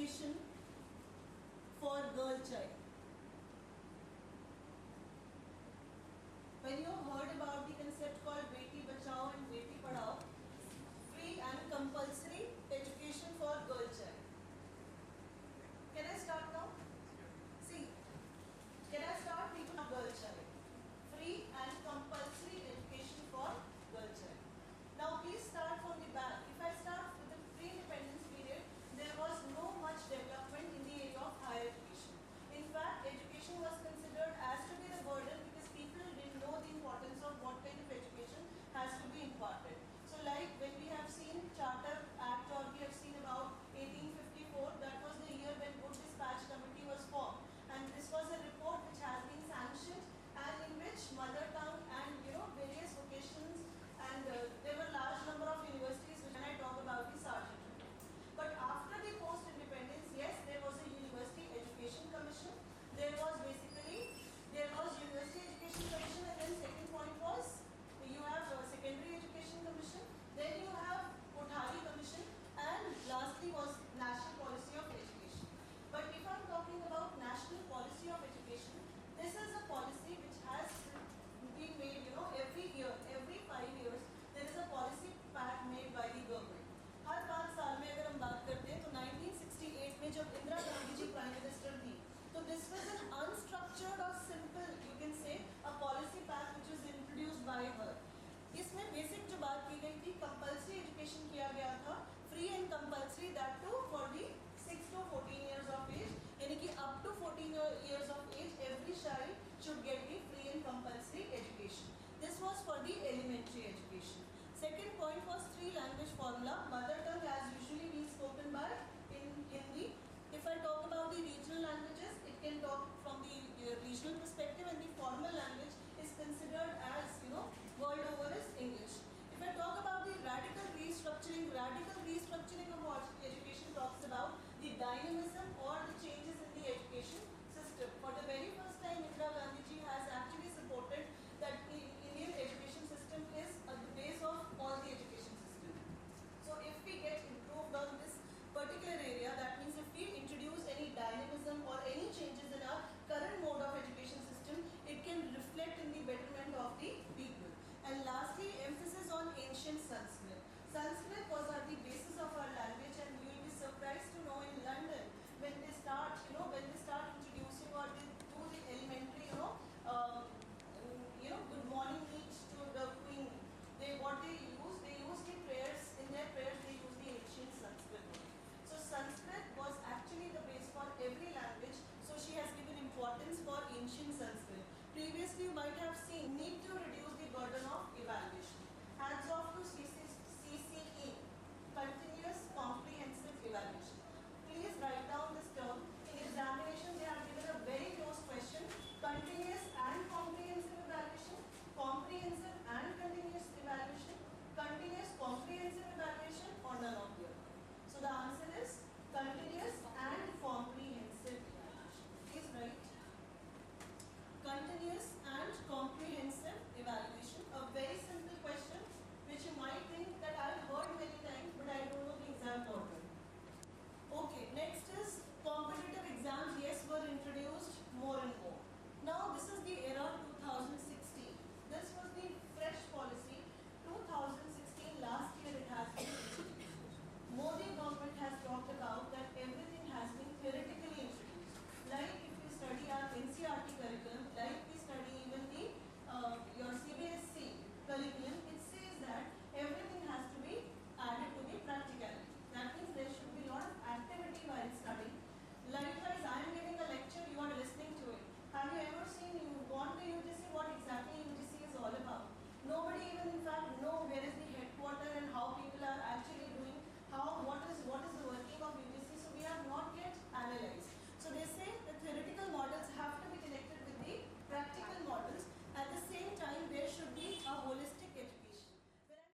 education for girl child. When you heard about the concept called Beti Bachao and Beti Padhao, free and compulsory education for girl child. Can I start now? See, can I start people of girl child? Free and compulsory education for girl child. Now please start from the back. If I start with the pre-independence period, there was no much development in the area of higher education. In fact, education was considered as to be the burden because people didn't know the importance of what kind of education has to be imparted. So like when we have seen Charter Act or we have seen about 1854, that was the year when Good Dispatch Committee was formed. And this was a report which has been sanctioned and in which mother tongue and various vocations and there were large number of universities which when I talk about the Sargent. But after the post-independence, yes, there was a University Education Commission. There was University Education Commission, and then second point was you have Secondary Education Commission. Then you have Kothari Commission, and lastly was National Policy of Education. But if I'm talking about National Policy of Education, this is a policy which has been made, every year, every 5 years, there is a policy pack made by the government. हर 5 साल में अगर हम बात करते हैं तो 1968 में जब इंदिरा गांधी जी प्राइम मिनिस्टर थी तो दिस वाज एन